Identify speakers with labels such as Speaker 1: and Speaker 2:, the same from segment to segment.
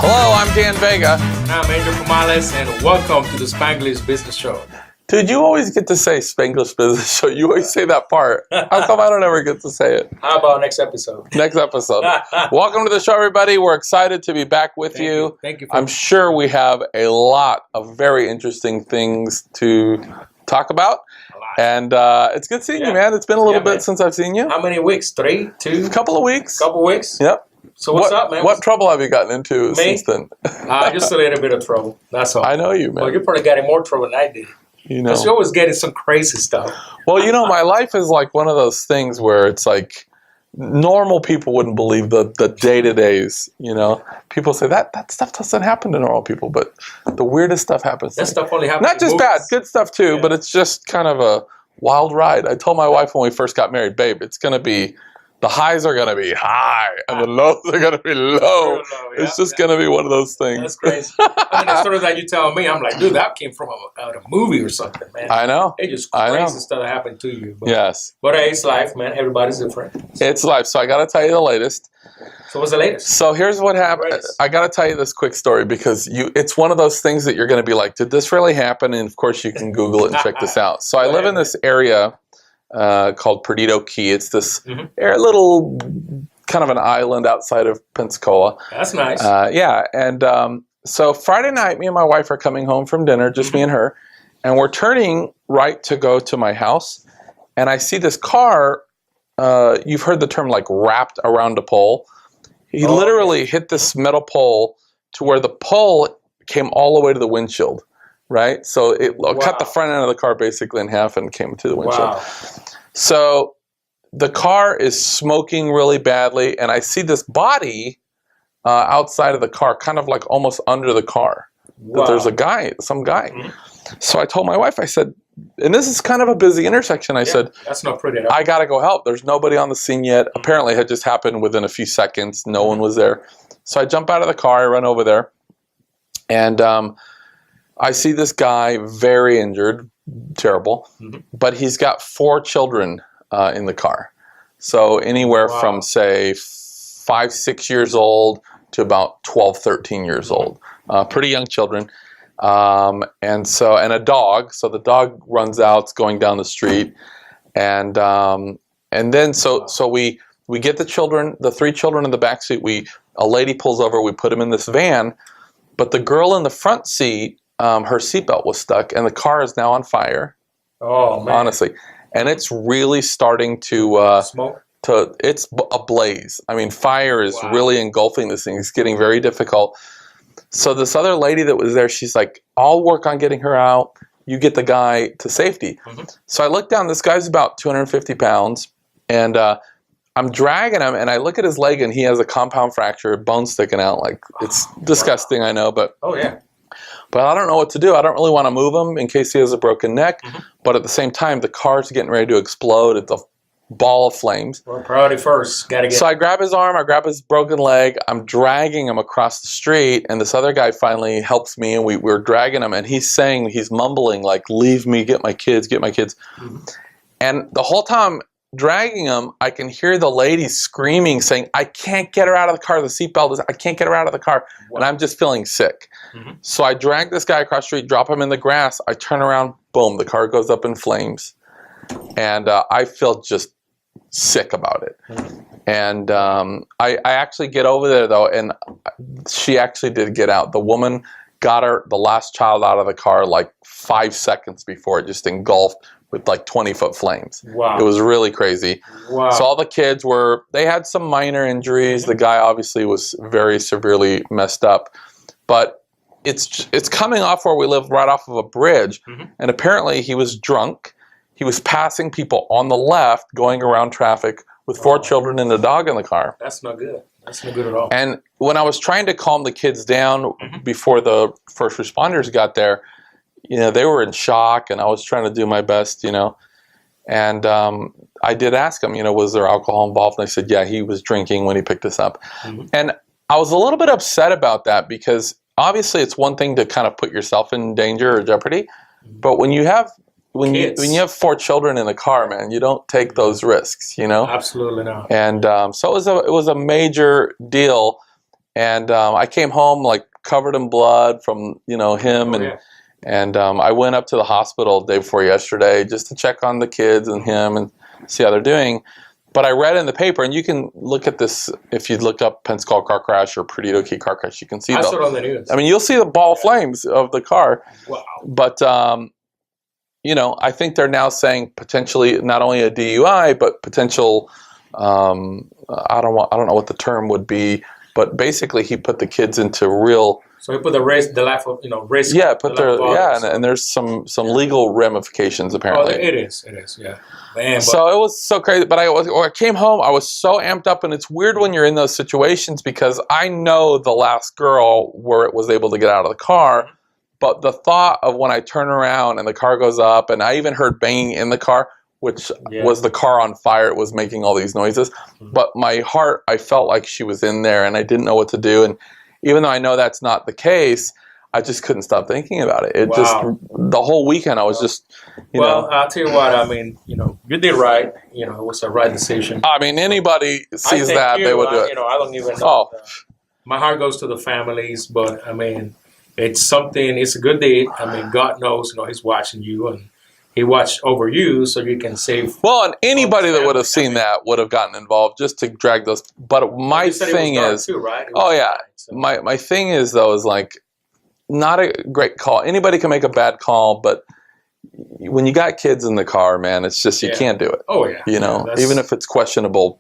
Speaker 1: Hello, I'm Dan Vega.
Speaker 2: And I'm Angel Pomales, and welcome to the Spanglish Business Show.
Speaker 1: Dude, you always get to say Spanglish Business Show. You always say that part. How come I don't ever get to say it?
Speaker 2: How about next episode?
Speaker 1: Next episode. Welcome to the show, everybody. We're excited to be back with you.
Speaker 2: Thank you.
Speaker 1: I'm sure we have a lot of very interesting things to talk about. And it's good seeing you, man. It's been a little bit since I've seen you.
Speaker 2: How many weeks? 3, 2?
Speaker 1: A couple of weeks.
Speaker 2: Couple weeks?
Speaker 1: Yep.
Speaker 2: So what's up, man?
Speaker 1: What trouble have you gotten into since then?
Speaker 2: Just a little bit of trouble. That's all.
Speaker 1: I know you, man.
Speaker 2: Well, you probably got in more trouble than I did.
Speaker 1: You know.
Speaker 2: Because you're always getting some crazy stuff.
Speaker 1: Well, you know, my life is like one of those things where it's like normal people wouldn't believe the day-to-days, you know. People say that stuff doesn't happen to normal people, but the weirdest stuff happens.
Speaker 2: That stuff only happens.
Speaker 1: Not just bad, good stuff too, but it's just kind of a wild ride. I told my wife when we first got married, babe, it's going to be, the highs are going to be high and the lows are going to be low. It's just going to be one of those things.
Speaker 2: That's crazy. I mean, the story that you tell me, I'm like, dude, that came from a movie or something, man.
Speaker 1: I know.
Speaker 2: It's just crazy stuff that happened to you. But,
Speaker 1: yes.
Speaker 2: But hey, it's life, man. Everybody's different.
Speaker 1: It's life. So I got to tell you the latest.
Speaker 2: So what's the latest?
Speaker 1: So here's what happened. I got to tell you this quick story because it's one of those things that you're going to be like, did this really happen? And of course you can Google it and check this out. So I live in this area called Perdido Key. It's this little kind of an island outside of Pensacola.
Speaker 2: That's nice.
Speaker 1: Yeah. And so Friday night, me and my wife are coming home from dinner, just me and her, and we're turning right to go to my house. And I see this car, you've heard the term like wrapped around a pole. He literally hit this metal pole to where the pole came all the way to the windshield. Right? So it cut the front end of the car basically in half and came to the windshield. Wow. So the car is smoking really badly, and I see this body outside of the car, kind of like almost under the car. That there's a guy, some guy. So I told my wife, I said, and this is kind of a busy intersection, I said,
Speaker 2: that's not pretty enough.
Speaker 1: I got to go help. There's nobody on the scene yet. Apparently it had just happened within a few seconds. No one was there. So I jump out of the car, I run over there, and I see this guy very injured, terrible, but he's got 4 children in the car. So anywhere from, say, 5, 6 years old to about 12, 13 years old. Pretty young children. And a dog. So the dog runs out, it's going down the street. And then so we get the children, the 3 children in the back seat. A lady pulls over, we put them in this van, but the girl in the front seat, her seatbelt was stuck, and the car is now on fire. Oh man! Honestly, and it's really starting to smoke. It's ablaze. I mean, fire is really engulfing this thing. It's getting very difficult. So this other lady that was there, she's like, "I'll work on getting her out. You get the guy to safety." So I look down. This guy's about 250 pounds, and I'm dragging him, and I look at his leg, and he has a compound fracture, bone sticking out. Like it's disgusting, I know, but But I don't know what to do. I don't really want to move him in case he has a broken neck. But at the same time, the car's getting ready to explode. It's a ball of flames. Well,
Speaker 2: priority first. Gotta get.
Speaker 1: So I grab his arm. I grab his broken leg. I'm dragging him across the street. And this other guy finally helps me. And we're dragging him. And he's mumbling like, leave me, get my kids, get my kids. And the whole time dragging him, I can hear the lady screaming, saying, I can't get her out of the car. The seatbelt is, I can't get her out of the car. And I'm just feeling sick. So I drag this guy across the street, drop him in the grass. I turn around, boom, the car goes up in flames. And I feel just sick about it. And I actually get over there, though, and she actually did get out. The woman got the last child out of the car like 5 seconds before it just engulfed with like 20-foot flames. Wow. It was really crazy. Wow. So all the kids they had some minor injuries. The guy obviously was very severely messed up. But it's coming off where we live, right off of a bridge. And apparently he was drunk. He was passing people on the left, going around traffic with 4 children and a dog in the car.
Speaker 2: That's not good. That's not good at all.
Speaker 1: And when I was trying to calm the kids down before the first responders got there, you know, they were in shock, and I was trying to do my best, you know. And I did ask them, you know, was there alcohol involved? And they said, yeah, he was drinking when he picked us up. And I was a little bit upset about that because obviously it's one thing to kind of put yourself in danger or jeopardy, but when you have when you have 4 children in the car, man, you don't take those risks, you know.
Speaker 2: Absolutely not.
Speaker 1: And so it was a major deal, and I came home like covered in blood from him, and I went up to the hospital the day before yesterday just to check on the kids and him and see how they're doing. But I read in the paper, and you can look at this if you look up Pensacola car crash or Perdido Key car crash. You can see.
Speaker 2: I saw it on the news.
Speaker 1: I mean, you'll see the ball flames of the car.
Speaker 2: Wow.
Speaker 1: But I think they're now saying potentially not only a DUI, but potential. I don't know what the term would be, but basically he put the kids into real.
Speaker 2: So he put the life of risk.
Speaker 1: Yeah, and there's some legal ramifications apparently.
Speaker 2: Oh, it is, yeah. Man,
Speaker 1: so it was so crazy. But I came home, I was so amped up, and it's weird when you're in those situations because I know the last girl where it was able to get out of the car, but the thought of when I turn around and the car goes up, and I even heard banging in the car, which was the car on fire. It was making all these noises, but my heart, I felt like she was in there, and I didn't know what to do. And even though I know that's not the case, I just couldn't stop thinking about it. The whole weekend I was just,
Speaker 2: I'll tell you what, I mean, you did right. It was a right decision.
Speaker 1: I mean, anybody sees that, they would do it.
Speaker 2: I don't even know. My heart goes to the families, but I mean, it's a good deed. I mean, God knows, He's watching you, and He watched over you so you can save.
Speaker 1: Well, and anybody that would have seen that would have gotten involved just to drag those. But my thing is,
Speaker 2: too, right?
Speaker 1: So. My thing is though is like not a great call. Anybody can make a bad call, but when you got kids in the car, man, it's just you can't do it.
Speaker 2: Oh yeah.
Speaker 1: Even if it's questionable,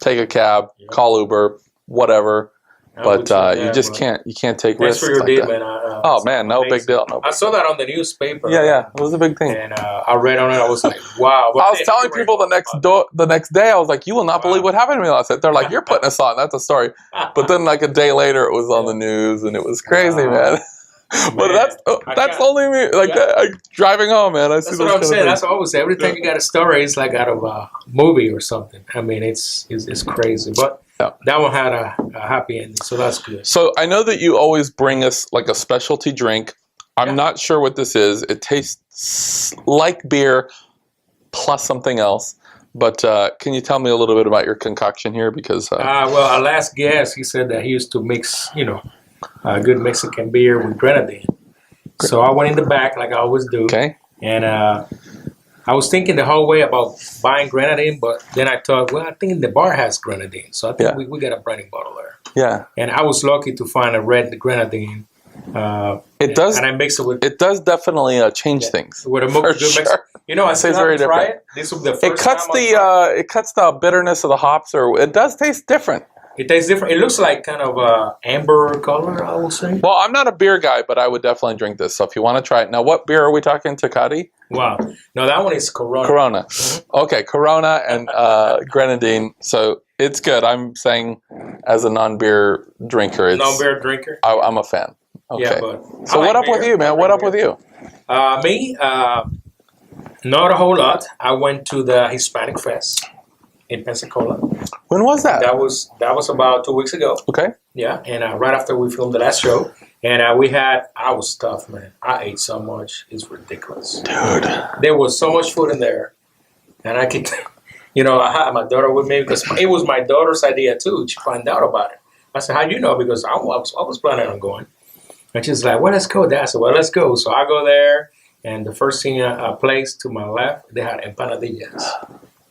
Speaker 1: take a cab, call Uber, whatever. But you just can't take risks.
Speaker 2: Thanks for your deed, man.
Speaker 1: Man, no big deal.
Speaker 2: I saw that on the newspaper.
Speaker 1: Yeah, it was a big thing.
Speaker 2: And I read on it. I was like, wow.
Speaker 1: I was telling people the next day, I was like, you will not believe what happened to me last night. They're like, you're putting us on. That's a story. But then like a day later, it was on the news, and it was crazy, man. But that's only me. Like driving home, man.
Speaker 2: That's what I'm saying. That's what I always say. Every time you got a story, it's like out of a movie or something. I mean, it's crazy. But that one had a happy ending, so that's good.
Speaker 1: So I know that you always bring us like a specialty drink. I'm not sure what this is. It tastes like beer plus something else. But can you tell me a little bit about your concoction here? Because
Speaker 2: our last guest, he said that he used to mix, good Mexican beer with grenadine. So I went in the back like I always do.
Speaker 1: Okay.
Speaker 2: And I was thinking the whole way about buying grenadine, but then I thought, well, I think the bar has grenadine, so I think we got a branding bottle there.
Speaker 1: Yeah.
Speaker 2: And I was lucky to find a red grenadine.
Speaker 1: It does.
Speaker 2: And I mix it with.
Speaker 1: It does definitely change things.
Speaker 2: With a sure. I still haven't tried it. This will be the first time.
Speaker 1: It cuts the bitterness of the hops, or it does taste different.
Speaker 2: It tastes different. It looks like kind of amber color, I will say.
Speaker 1: Well, I'm not a beer guy, but I would definitely drink this. So if you want to try it. Now, what beer are we talking? Tecate?
Speaker 2: Wow. No, that one is Corona.
Speaker 1: Corona.
Speaker 2: Mm-hmm.
Speaker 1: Okay, Corona and grenadine. So it's good. I'm saying as a non-beer drinker.
Speaker 2: Non-beer drinker?
Speaker 1: I'm a fan. Okay.
Speaker 2: Yeah, but
Speaker 1: so what up with you, man? What up with you?
Speaker 2: Me? Not a whole lot. I went to the Hispanic Fest in Pensacola.
Speaker 1: When was that?
Speaker 2: That was about 2 weeks ago.
Speaker 1: Okay.
Speaker 2: Yeah, and right after we filmed the last show, and I was stuffed, man. I ate so much, it's ridiculous.
Speaker 1: Dude.
Speaker 2: There was so much food in there, and I could, I had my daughter with me because it was my daughter's idea too. She found out about it. I said, how do you know? Because I was planning on going. And she's like, well, let's go, Dad. I said, well, let's go. So I go there, and the first thing place to my left, they had empanadillas.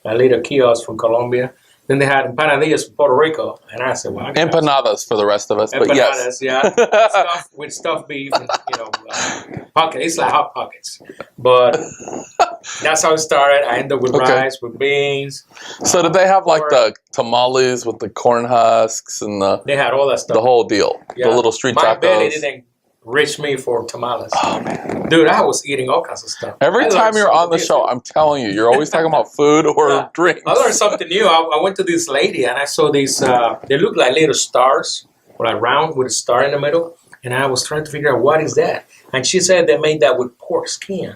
Speaker 2: A little kiosk from Colombia. Then they had empanadillas from Puerto Rico, and I said, "Well,
Speaker 1: empanadas for the rest of us."
Speaker 2: Empanadas,
Speaker 1: but yes,
Speaker 2: yeah, with stuffed beef and pocket. It's like hot pockets, but that's how it started. I ended up with rice, with beans.
Speaker 1: So did they have like the tamales with the corn husks and
Speaker 2: They had all that stuff.
Speaker 1: The whole deal. Yeah. The little street tacos.
Speaker 2: My belly didn't reach me for tamales.
Speaker 1: Oh man,
Speaker 2: dude, I was eating all kinds of stuff.
Speaker 1: Every time you're on the show, I'm telling you, you're always talking about food or drinks.
Speaker 2: I learned something new. I went to this lady and I saw these. They look like little stars, or like round with a star in the middle. And I was trying to figure out what is that. And she said they made that with pork skin.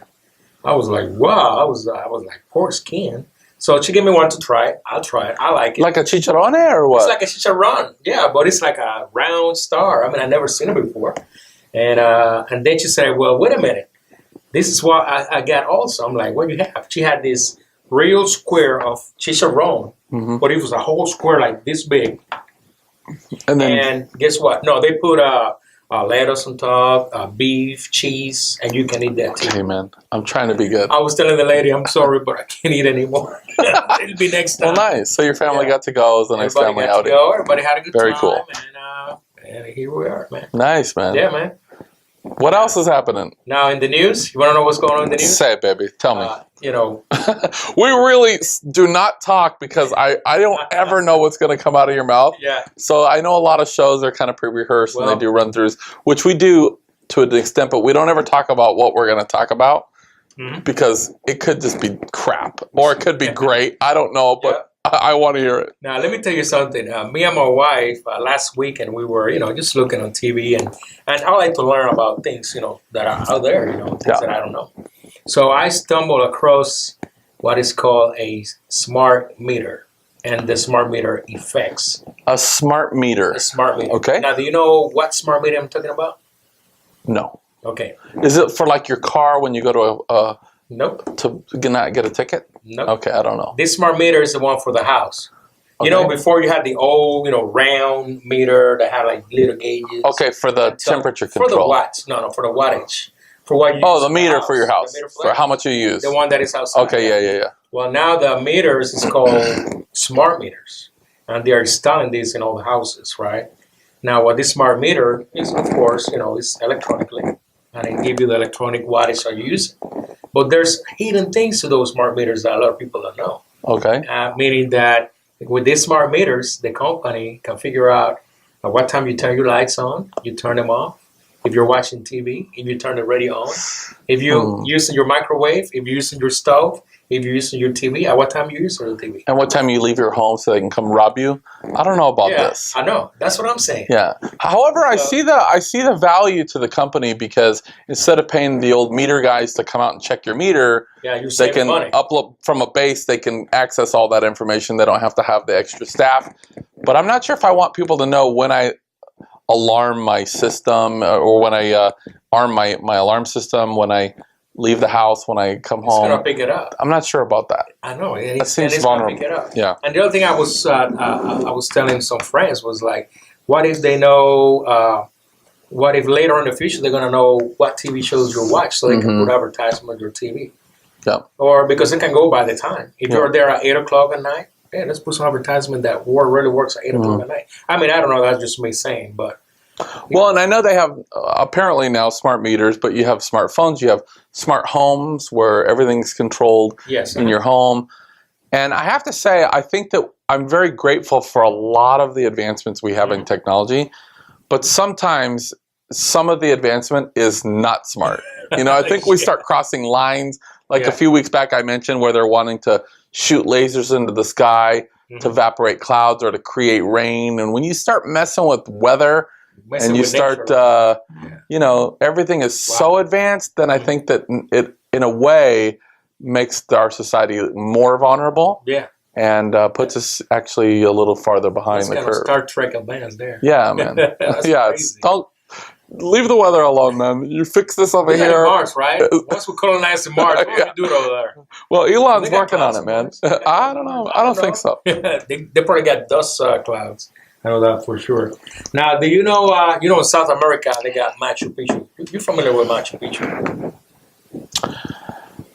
Speaker 2: I was like, wow. I was like, pork skin. So she gave me one to try. I'll try it. I like it.
Speaker 1: Like a chicharrone or what?
Speaker 2: It's like a chicharron, yeah, but it's like a round star. I mean, I've never seen it before. And then she said, well, wait a minute. This is what I got also. I'm like, what do you have? She had this real square of chicharron, but it was a whole square like this big. And guess what? No, they put lettuce on top, beef, cheese, and you can eat that too.
Speaker 1: Hey, man, I'm trying to be good.
Speaker 2: I was telling the lady, I'm sorry, but I can't eat anymore. It'll be next time.
Speaker 1: Well, nice. So your family got to go. It was a nice family outing.
Speaker 2: Everybody had a good
Speaker 1: Very
Speaker 2: time.
Speaker 1: cool.
Speaker 2: And here we are, man.
Speaker 1: Nice, man.
Speaker 2: Yeah, man.
Speaker 1: What else is happening?
Speaker 2: Now in the news, you want to know what's going on in the news?
Speaker 1: Say it, baby. Tell me.
Speaker 2: You know,
Speaker 1: We really do not talk because I don't ever know what's going to come out of your mouth.
Speaker 2: yeah.
Speaker 1: So I know a lot of shows are kind of pre-rehearsed and
Speaker 2: Well-
Speaker 1: they do run-throughs, which we do to an extent, but we don't ever talk about what we're going to talk about because it could just be crap or it could be great. I don't know, but I want to hear it.
Speaker 2: Now let me tell you something. Me and my wife last weekend we were, just looking on TV and I like to learn about things, that are out there, things that I don't know. So I stumbled across what is called a smart meter and the smart meter effects.
Speaker 1: A smart meter.
Speaker 2: A smart meter.
Speaker 1: Okay.
Speaker 2: Now, do you know what smart meter I'm talking about?
Speaker 1: No.
Speaker 2: Okay.
Speaker 1: Is it for like your car when you go to
Speaker 2: Nope.
Speaker 1: to get a ticket?
Speaker 2: Nope.
Speaker 1: Okay, I don't know.
Speaker 2: This smart meter is the one for the house.
Speaker 1: Okay.
Speaker 2: Before you had the old, round meter that had like little gauges.
Speaker 1: Okay, for the temperature control.
Speaker 2: For the watts. No, for the wattage. For what you use
Speaker 1: the meter for your house.
Speaker 2: The meter
Speaker 1: For how much you use.
Speaker 2: The one that is outside.
Speaker 1: Okay, yeah.
Speaker 2: Well, now the meters is called smart meters. And they are installing this in all the houses, right? Now, what this smart meter is, of course, is electronically. And it gives you the electronic wattage that you use. But there's hidden things to those smart meters that a lot of people don't know.
Speaker 1: Okay.
Speaker 2: Meaning that with these smart meters, the company can figure out at what time you turn your lights on, you turn them off. If you're watching TV, if you turn the radio on, if you're using your microwave, if you're using your stove, if you're using your TV, at what time you use the TV.
Speaker 1: And what time you leave your home so they can come rob you? I don't know about this.
Speaker 2: I know. That's what I'm saying.
Speaker 1: Yeah. However, I see the value to the company because instead of paying the old meter guys to come out and check your meter,
Speaker 2: you're
Speaker 1: they
Speaker 2: saving
Speaker 1: can
Speaker 2: money.
Speaker 1: upload from a base. They can access all that information. They don't have to have the extra staff. But I'm not sure if I want people to know when I alarm my system or when I arm my alarm system, when I leave the house, when I come home.
Speaker 2: It's going to pick it up.
Speaker 1: I'm not sure about that.
Speaker 2: I know. And
Speaker 1: That seems
Speaker 2: it's
Speaker 1: vulnerable.
Speaker 2: going to pick it up.
Speaker 1: Yeah.
Speaker 2: And the other thing I was telling some friends was like, what if they know, what if later in the future they're going to know what TV shows you watch so they can put advertisement on your TV?
Speaker 1: Yeah.
Speaker 2: Or because it can go by the time. If you're there at 8 o'clock at night, let's put some advertisement that really works at 8 o'clock at night. I mean, I don't know. That's just me saying, but.
Speaker 1: Well, and I know they have apparently now smart meters, but you have smartphones, you have smart homes where everything's controlled in your home. And I have to say, I think that I'm very grateful for a lot of the advancements we have in technology, but sometimes some of the advancement is not smart. I think we start crossing lines. Like a few weeks back I mentioned where they're wanting to shoot lasers into the sky to evaporate clouds or to create rain. And when you start messing with weather, and you start, everything is so advanced, then I think that it, in a way, makes our society more vulnerable.
Speaker 2: Yeah.
Speaker 1: And puts us actually a little farther behind the curve.
Speaker 2: Star Trek advance there.
Speaker 1: Yeah, man. Don't leave the weather alone, man. You fix this over here.
Speaker 2: Mars, right? Once we colonize the Mars, what do we do over there?
Speaker 1: Well, Elon's working on it, man. I don't know. I don't think so.
Speaker 2: They probably got dust clouds. I know that for sure. Now, do you know, in South America, they got Machu Picchu. You're familiar with Machu Picchu?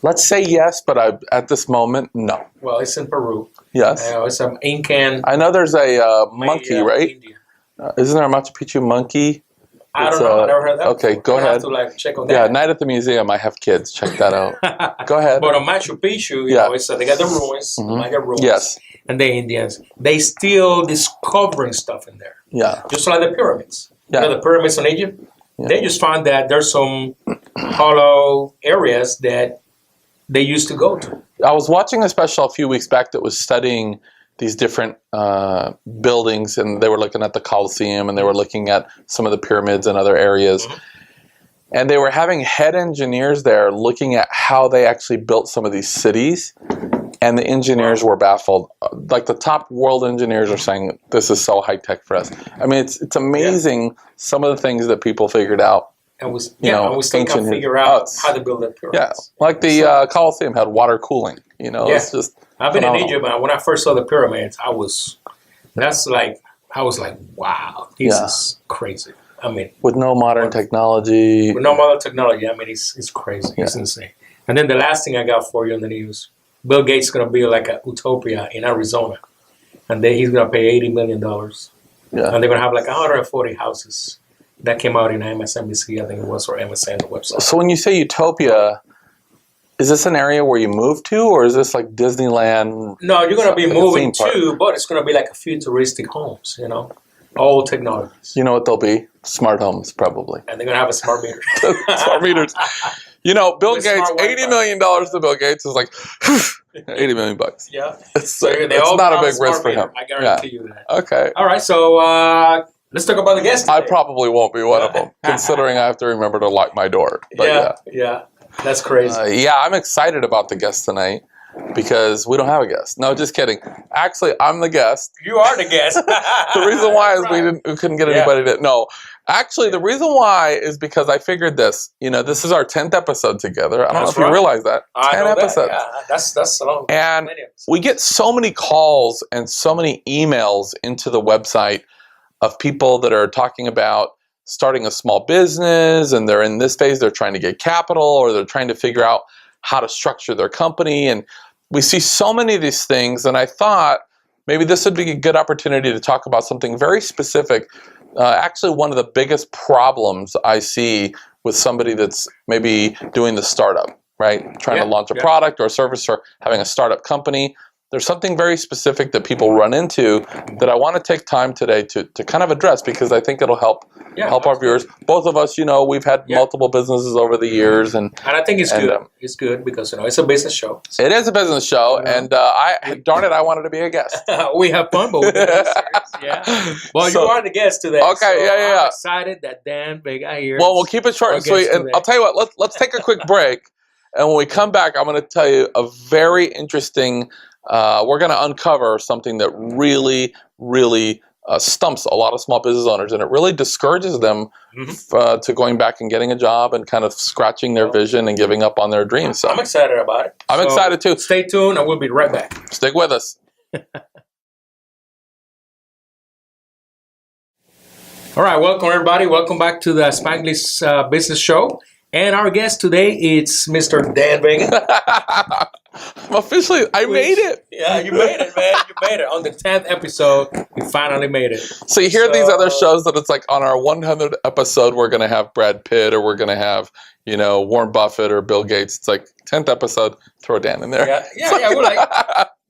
Speaker 1: Let's say yes, but at this moment, no.
Speaker 2: Well, it's in Peru.
Speaker 1: Yes.
Speaker 2: It's an Incan.
Speaker 1: I know there's a monkey, right?
Speaker 2: India.
Speaker 1: Isn't there a Machu Picchu monkey?
Speaker 2: I don't know. I never heard that.
Speaker 1: Okay,
Speaker 2: before.
Speaker 1: go ahead.
Speaker 2: Have to check on that.
Speaker 1: Yeah, Night at the Museum. I have kids. Check that out. Go ahead.
Speaker 2: But on Machu Picchu, they got the ruins, the Maya ruins.
Speaker 1: Yes.
Speaker 2: And the Indians, they still discovering stuff in there.
Speaker 1: Yeah.
Speaker 2: Just like the pyramids.
Speaker 1: Yeah.
Speaker 2: The pyramids in Egypt, they just found that there's some hollow areas that they used to go to.
Speaker 1: I was watching a special a few weeks back that was studying these different buildings, and they were looking at the Colosseum, and they were looking at some of the pyramids and other areas. And they were having head engineers there looking at how they actually built some of these cities. and the engineers were baffled. Like the top world engineers are saying, this is so high tech for us. I mean, it's amazing some of the things that people figured out.
Speaker 2: And we still can't figure out how to build the pyramids.
Speaker 1: Yeah, like the Colosseum had water cooling. It's just
Speaker 2: I've been
Speaker 1: phenomenal.
Speaker 2: in Egypt, and when I first saw the pyramids, I was like, wow, this is crazy. I mean,
Speaker 1: with no modern technology.
Speaker 2: With no modern technology, I mean, it's crazy. Yeah. It's insane. And then the last thing I got for you in the news, Bill Gates is going to build like a utopia in Arizona, and then he's going to pay $80 million. Yeah. And they're going to have like 140 houses. That came out in MSNBC, I think it was, or MSN website.
Speaker 1: So when you say utopia, is this an area where you move to, or is this like Disneyland?
Speaker 2: No, you're going to be moving to, but it's going to be like a futuristic homes, old technologies.
Speaker 1: You know what they'll be? Smart homes, probably.
Speaker 2: And they're going to have a smart meter.
Speaker 1: Smart meters. Bill Gates, $80 million to Bill Gates is like $80 million.
Speaker 2: Yeah.
Speaker 1: It's not a big risk for him.
Speaker 2: I guarantee you that.
Speaker 1: Okay.
Speaker 2: All right, so let's talk about the guest today.
Speaker 1: I probably won't be one of them, considering I have to remember to lock my door. But
Speaker 2: yeah. That's crazy.
Speaker 1: I'm excited about the guest tonight because we don't have a guest. No, just kidding. Actually, I'm the guest.
Speaker 2: You are the guest.
Speaker 1: The reason why is we couldn't get anybody to... No. Actually, the reason why is because I figured this. This is our 10th episode together. I don't know if you realize that. 10 episodes.
Speaker 2: Yeah, that's a long.
Speaker 1: And we get so many calls and so many emails into the website of people that are talking about starting a small business, and they're in this phase, they're trying to get capital, or they're trying to figure out how to structure their company. And we see so many of these things, and I thought maybe this would be a good opportunity to talk about something very specific. Actually, one of the biggest problems I see with somebody that's maybe doing the startup, right? Trying to launch a product or a service or having a startup company. There's something very specific that people run into that I want to take time today to kind of address, because I think it'll help our viewers. Both of us, we've had multiple businesses over the years, and
Speaker 2: I think it's good. It's good because it's a business show. So.
Speaker 1: It is a business show, and I wanted to be a guest.
Speaker 2: We have fun, but we're serious. Well, you are the guest today.
Speaker 1: Okay, so
Speaker 2: I'm excited that Dan Vega here.
Speaker 1: Well, we'll keep it short and sweet, and I'll tell you what. Let's take a quick break, and when we come back, I'm going to tell you a very interesting. We're going to uncover something that really, really stumps a lot of small business owners, and it really discourages them to going back and getting a job and kind of scratching their vision and giving up on their dreams. So
Speaker 2: I'm excited about it.
Speaker 1: I'm excited too.
Speaker 2: Stay tuned, and we'll be right back.
Speaker 1: Stick with us.
Speaker 2: All right, welcome everybody. Welcome back to the Spanglish Business Show. And our guest today is Mr. Dan Vega.
Speaker 1: Officially, I made it.
Speaker 2: Yeah, you made it, man. You made it. On the 10th episode, you finally made it.
Speaker 1: So you hear these other shows that it's like on our 100th episode, we're going to have Brad Pitt, or we're going to have, Warren Buffett or Bill Gates. It's like 10th episode, throw Dan in there.
Speaker 2: Yeah. We're like,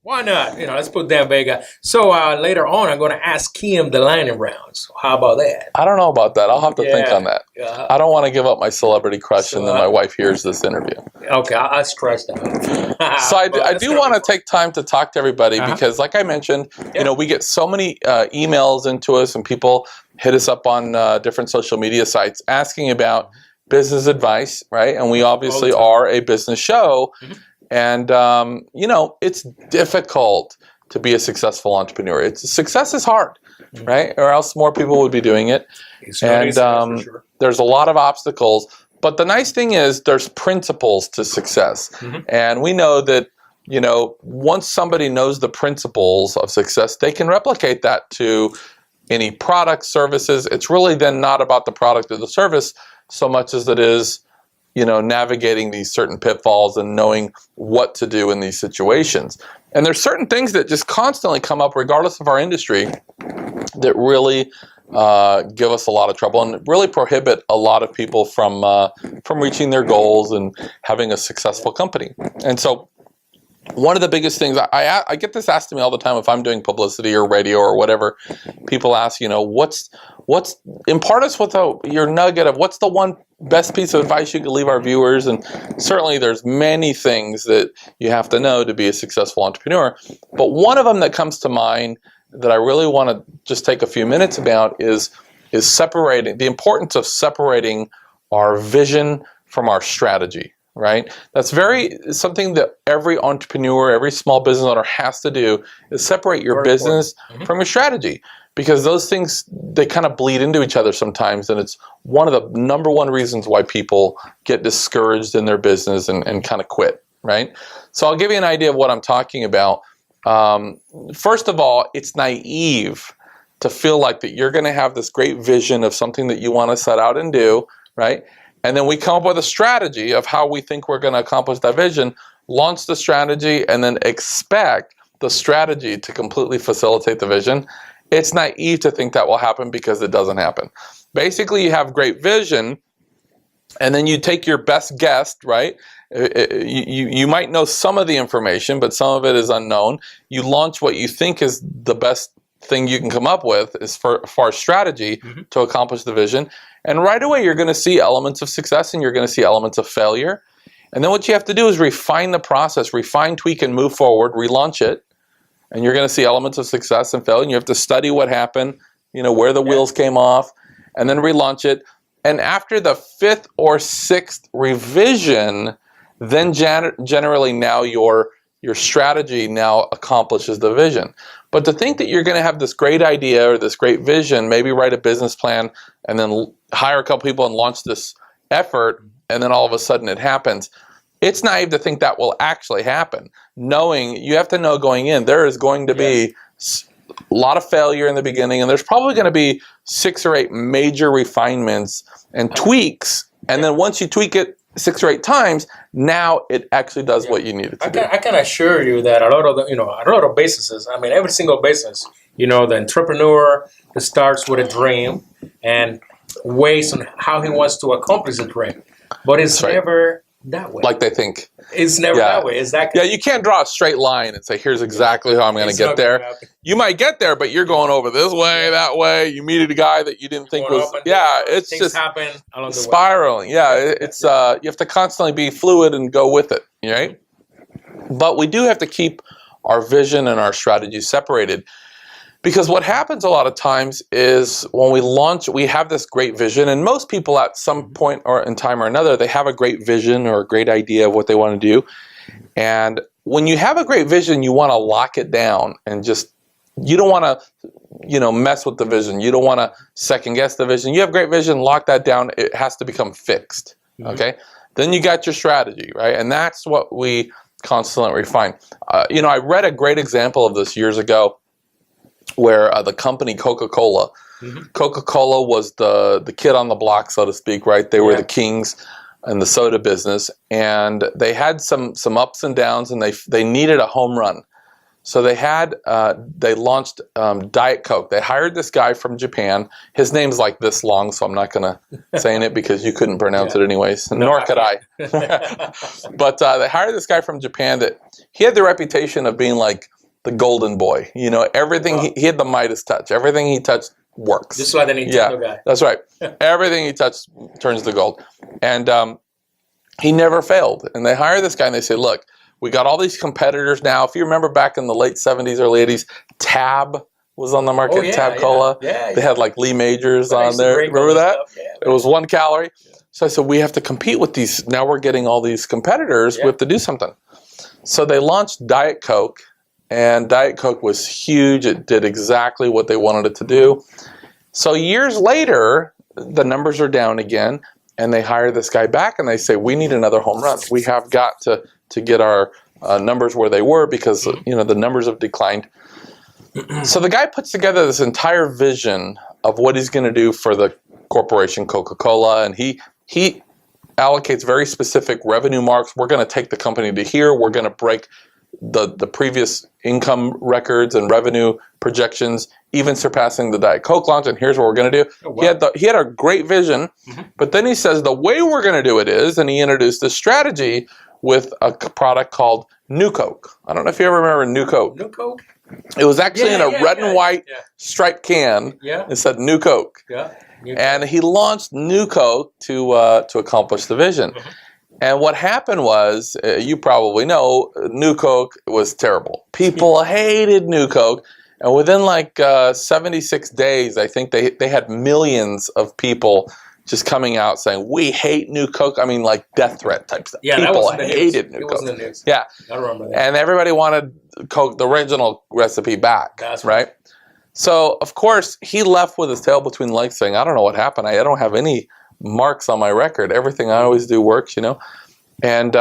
Speaker 2: why not? Let's put Dan Vega. So later on, I'm going to ask him the lightning rounds. How about that?
Speaker 1: I don't know about that. I'll have to think on that.
Speaker 2: Yeah.
Speaker 1: I don't want to give up my celebrity crush and then my wife hears this interview.
Speaker 2: Okay, I'll scratch that.
Speaker 1: So I do want to take time to talk to everybody because, like I mentioned, we get so many emails into us, and people hit us up on different social media sites asking about business advice, right? And we obviously are a business show. And, it's difficult to be a successful entrepreneur. Success is hard, right? Or else more people would be doing it. And there's a lot of obstacles. But the nice thing is there's principles to success. And we know that, once somebody knows the principles of success, they can replicate that to any product, services. It's really then not about the product or the service so much as it is navigating these certain pitfalls and knowing what to do in these situations. And there's certain things that just constantly come up, regardless of our industry, that really give us a lot of trouble and really prohibit a lot of people from reaching their goals and having a successful company. And so one of the biggest things, I get this asked to me all the time if I'm doing publicity or radio or whatever. People ask, impart us with your nugget of what's the one best piece of advice you could leave our viewers. And certainly there's many things that you have to know to be a successful entrepreneur. But one of them that comes to mind that I really want to just take a few minutes about is separating, the importance of separating our vision from our strategy. right? That's something that every entrepreneur, every small business owner has to do, is separate your
Speaker 2: Very
Speaker 1: business from your strategy, because those things, they kind of bleed into each other sometimes, and it's one of the number one reasons why people get discouraged in their business and kind of quit, right? So I'll give you an idea of what I'm talking about. First of all, it's naive to feel like that you're going to have this great vision of something that you want to set out and do, right? And then we come up with a strategy of how we think we're going to accomplish that vision, launch the strategy, and then expect the strategy to completely facilitate the vision. It's naive to think that will happen, because it doesn't happen. Basically, you have great vision, and then you take your best guess, right? You might know some of the information, but some of it is unknown. You launch what you think is the best thing you can come up with as far as strategy to accomplish the vision. And right away, you're going to see elements of success and you're going to see elements of failure. And then what you have to do is refine the process, refine, tweak, and move forward, relaunch it. And you're going to see elements of success and failure. And you have to study what happened, where the wheels came off, and then relaunch it. And after the 5th or 6th revision, then generally now your strategy now accomplishes the vision. But to think that you're going to have this great idea or this great vision, maybe write a business plan and then hire a couple people and launch this effort, and then all of a sudden it happens, it's naive to think that will actually happen. You have to know going in, there is going to be a lot of failure in the beginning, and there's probably going to be 6 or 8 major refinements and tweaks, and then once you tweak it 6 or 8 times, now it actually does what you need it to do.
Speaker 2: I can assure you that a lot of businesses, every single business, the entrepreneur who starts with a dream and ways on how he wants to accomplish the dream, but it's never that way.
Speaker 1: Like they think.
Speaker 2: It's never that way.
Speaker 1: You can't draw a straight line and say, here's exactly how I'm going to get there. You might get there, but you're going over this way, that way. You meet a guy that you didn't think was... it's just
Speaker 2: happen along the
Speaker 1: spiraling.
Speaker 2: way.
Speaker 1: It's you have to constantly be fluid and go with it, right? But we do have to keep our vision and our strategy separated. Because what happens a lot of times is when we launch, we have this great vision, and most people at some point or in time or another, they have a great vision or a great idea of what they want to do. And when you have a great vision, you want to lock it down and you don't want to, mess with the vision. You don't want to second guess the vision. You have great vision, lock that down. It has to become fixed, okay? Then you got your strategy, right? And that's what we constantly refine. I read a great example of this years ago, where the company Coca-Cola was the kid on the block, so to speak, right? They were the kings in the soda business, and they had some ups and downs, and they needed a home run. So they launched Diet Coke. They hired this guy from Japan. His name's like this long, so I'm not going to say it because you couldn't pronounce it anyways, nor could I. But they hired this guy from Japan that he had the reputation of being like the golden boy. Everything he had the Midas touch. Everything he touched works.
Speaker 2: Just like the Nintendo guy.
Speaker 1: That's right. Everything he touched turns to gold. And he never failed. And they hire this guy and they say, look, we got all these competitors now. If you remember back in the late 70s, early 80s, Tab was on the market, Tab Cola. They had like Lee Majors on there. Remember that? It was 1 calorie. So I said, we have to compete with these. Now we're getting all these competitors. We have to do something. So they launched Diet Coke. And Diet Coke was huge. It did exactly what they wanted it to do. So years later, the numbers are down again, and they hire this guy back, and they say, we need another home run. We have got to get our numbers where they were, because the numbers have declined. So the guy puts together this entire vision of what he's going to do for the corporation Coca-Cola, and he allocates very specific revenue marks. We're going to take the company to here. We're going to break the previous income records and revenue projections, even surpassing the Diet Coke launch, and here's what we're going to do. Oh, wow. He had a great vision, but then he says the way we're going to do it is, and he introduced a strategy with a product called New Coke. I don't know if you ever remember New Coke.
Speaker 2: New Coke?
Speaker 1: It was actually in a red and white striped can. It said New Coke. And he launched New Coke to accomplish the vision. And what happened was, you probably know, New Coke was terrible. People hated New Coke. And within like 76 days, I think they had millions of people just coming out saying, we hate new Coke. I mean, like death threat type stuff.
Speaker 2: Yeah,
Speaker 1: people
Speaker 2: that was
Speaker 1: hated new
Speaker 2: Coke. It was in the news.
Speaker 1: Yeah.
Speaker 2: I remember that.
Speaker 1: And everybody wanted Coke, the original recipe, back.
Speaker 2: That's
Speaker 1: right. So, of course, he left with his tail between legs saying, I don't know what happened. I don't have any marks on my record. Everything I always do works, you know. And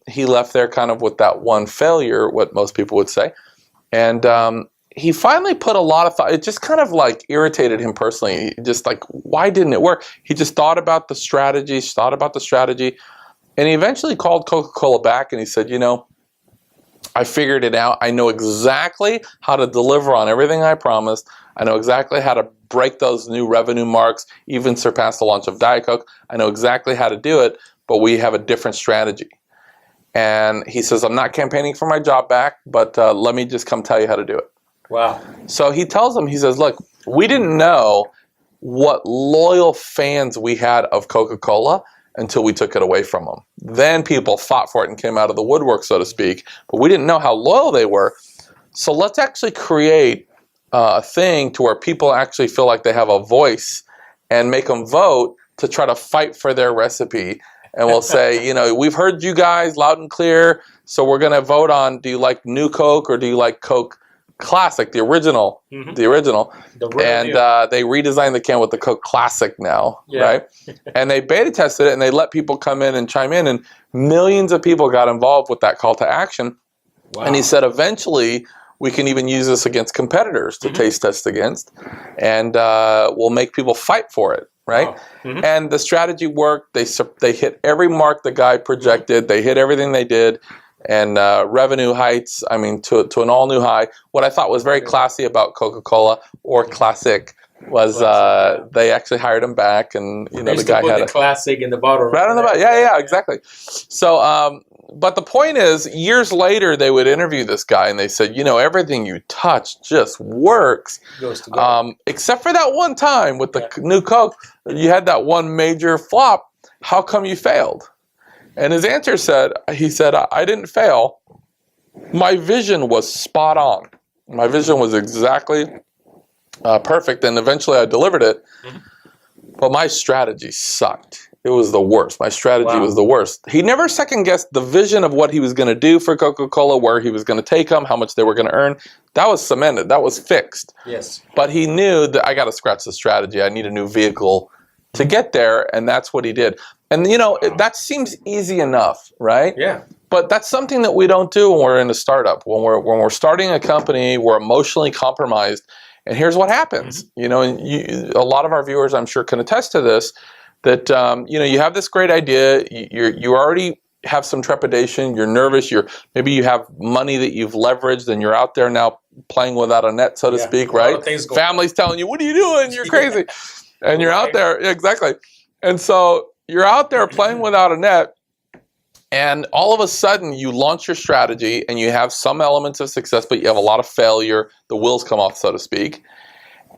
Speaker 1: he left there kind of with that one failure, what most people would say. And he finally put a lot of thought. It just kind of like irritated him personally. Just like, why didn't it work? He just thought about the strategy, and he eventually called Coca-Cola back and he said, you know, I figured it out. I know exactly how to deliver on everything I promised. I know exactly how to break those new revenue marks, even surpass the launch of Diet Coke. I know exactly how to do it, but we have a different strategy. And he says, I'm not campaigning for my job back, but let me just come tell you how to do it.
Speaker 2: Wow.
Speaker 1: So he tells them, he says, look, we didn't know what loyal fans we had of Coca-Cola until we took it away from them. Then people fought for it and came out of the woodwork, so to speak, but we didn't know how loyal they were. So let's actually create a thing to where people actually feel like they have a voice and make them vote to try to fight for their recipe. And we'll say, you know, we've heard you guys loud and clear, so we're going to vote on, do you like new Coke or do you like Coke Classic, the original, the original. And they redesigned the can with the Coke Classic now, right? And they beta tested it and they let people come in and chime in, and millions of people got involved with that call to action. Wow. And he said, eventually, we can even use this against competitors to taste test against, and we'll make people fight for it. Right? Wow. And the strategy worked. They hit every mark the guy projected. They hit everything they did. And revenue heights, I mean, to an all-new high. What I thought was very classy about Coca-Cola, or Classic, was they actually hired him back. And, you know, the guy had
Speaker 2: the Classic in the bottle.
Speaker 1: Right on the bottom. Yeah, exactly. So, but the point is, years later, they would interview this guy, and they said, you know, everything you touch just works. Except for that one time with the new Coke, you had that one major flop. How come you failed? And his answer said, he said, I didn't fail. My vision was spot on. My vision was exactly perfect, and eventually I delivered it. But my strategy sucked. It was the worst. My strategy was the worst. He never second-guessed the vision of what he was going to do for Coca-Cola, where he was going to take them, how much they were going to earn. That was cemented. That was fixed.
Speaker 2: Yes.
Speaker 1: But he knew that I got to scratch the strategy. I need a new vehicle to get there, and that's what he did. And, you know, that seems easy enough, right? Yeah. But that's something that we don't do when we're in a startup. When we're starting a company, we're emotionally compromised. And here's what happens. You know, and a lot of our viewers, I'm sure, can attest to this, that, you know, you have this great idea. You already have some trepidation. You're nervous. Maybe you have money that you've leveraged, and you're out there now playing without a net, so to speak, right? Family's telling you, what are you doing? You're crazy. And you're out there. Exactly. And so you're out there playing without a net, and all of a sudden you launch your strategy and you have some elements of success, but you have a lot of failure. The wheels come off, so to speak.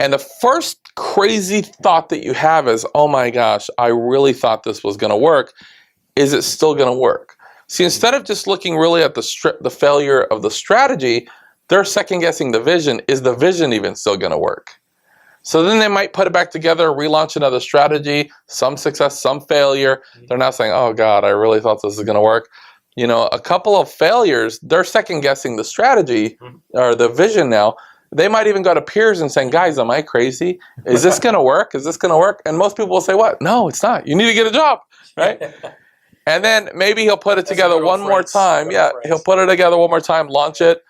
Speaker 1: And the first crazy thought that you have is, oh my gosh, I really thought this was going to work. Is it still going to work? See, instead of just looking really at the failure of the strategy, they're second guessing the vision. Is the vision even still going to work? So then they might put it back together, relaunch another strategy, some success, some failure. They're now saying, oh God, I really thought this was going to work. You know, a couple of failures, they're second guessing the strategy or the vision now. They might even go to peers and saying, guys, am I crazy? Is this going to work? Is this going to work? And most people will say, what? No, it's not. You need to get a job, right? And then maybe he'll put it together one more time. Yeah, he'll put it together one more time, launch it,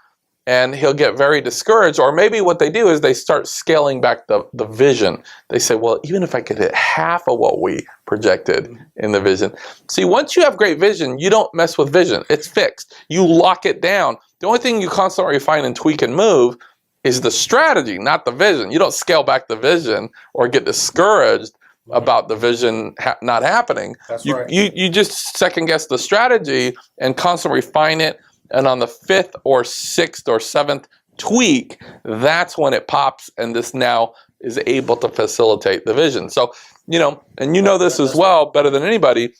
Speaker 1: and he'll get very discouraged. Or maybe what they do is they start scaling back the vision. They say, well, even if I could hit half of what we projected in the vision. See, once you have great vision, you don't mess with vision. It's fixed. You lock it down. The only thing you constantly refine and tweak and move is the strategy, not the vision. You don't scale back the vision or get discouraged about the vision not happening. That's right. You just second guess the strategy and constantly refine it. And on the 5th or 6th or 7th tweak, that's when it pops, and this now is able to facilitate the vision. So, you know, and you know this as well, better than anybody,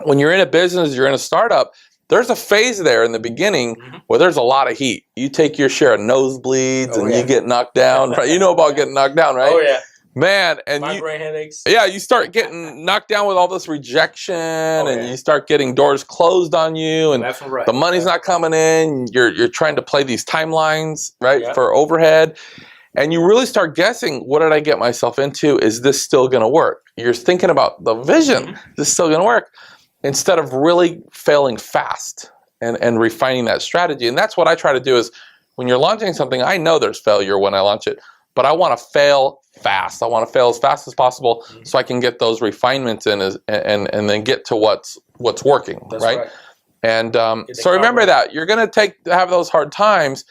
Speaker 1: when you're in a business, you're in a startup, there's a phase there in the beginning where there's a lot of heat. You take your share of nosebleeds and you get knocked down, right? You know about getting knocked down, right? Oh, yeah. Man, and
Speaker 2: migraine headaches.
Speaker 1: Yeah, you start getting knocked down with all this rejection, and you start getting doors closed on you, and
Speaker 2: left and right.
Speaker 1: the money's not coming in. You're trying to play these timelines, right,
Speaker 2: Yep.
Speaker 1: for overhead, and you really start guessing, what did I get myself into? Is this still going to work? You're thinking about the vision. Is this still going to work? Instead of really failing fast and refining that strategy. And that's what I try to do is, when you're launching something, I know there's failure when I launch it, but I want to fail fast. I want to fail as fast as possible so I can get those refinements in and then get to what's working, right? And so remember that. You're going to have those hard times,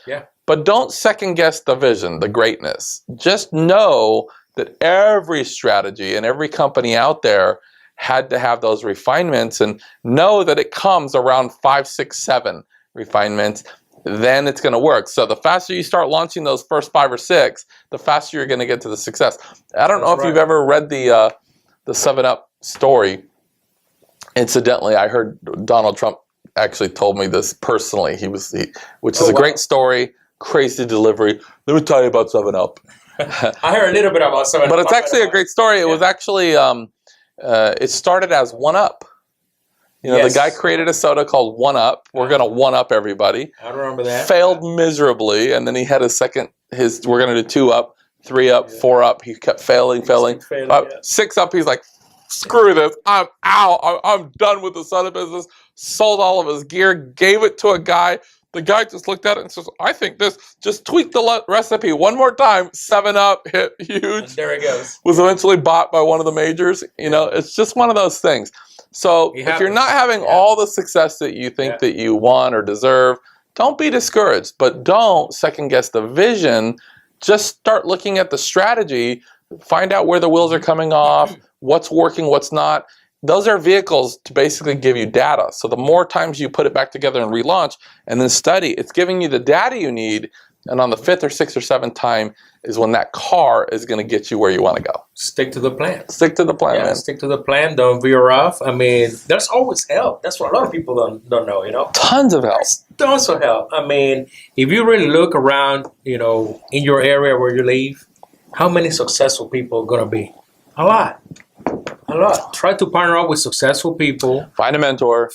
Speaker 1: but don't second guess the vision, the greatness. Just know that every strategy and every company out there had to have those refinements, and know that it comes around 5, 6, 7 refinements. Then it's going to work. So the faster you start launching those first 5 or 6, the faster you're going to get to the success. I don't know if you've ever read the 7-Up story. Incidentally, I heard Donald Trump actually told me this personally. Which is a great story, crazy delivery. Let me tell you about 7-Up.
Speaker 2: I heard a little bit about 7-Up.
Speaker 1: But it's actually a great story. It was actually, it started as 1-Up. You know, the guy created a soda called 1-Up. We're going to 1-Up everybody.
Speaker 2: I remember that.
Speaker 1: Failed miserably, and then he had we're going to do 2-Up, 3-Up, 4-Up. He kept failing. 6-Up, he's like, screw this. I'm out. I'm done with the soda business. Sold all of his gear, gave it to a guy. The guy just looked at it and says, I think this, just tweak the recipe one more time. 7-Up, hit huge. And
Speaker 2: there it goes.
Speaker 1: Was eventually bought by one of the majors. You know, it's just one of those things. So if you're not having all the success that you think that you want or deserve, don't be discouraged, but don't second guess the vision. Just start looking at the strategy, find out where the wheels are coming off, what's working, what's not. Those are vehicles to basically give you data. So the more times you put it back together and relaunch and then study, it's giving you the data you need. And on the 5th or 6th or 7th time is when that car is going to get you where you want to go.
Speaker 2: Stick to the plan.
Speaker 1: Stick to the plan, man.
Speaker 2: Stick to the plan. Don't veer off. I mean, there's always help. That's what a lot of people don't know, you know.
Speaker 1: Tons of help.
Speaker 2: There's tons of help. I mean, if you really look around, you know, in your area where you live, how many successful people are going to be? A lot. A lot. Try to partner up with successful people.
Speaker 1: Find a mentor.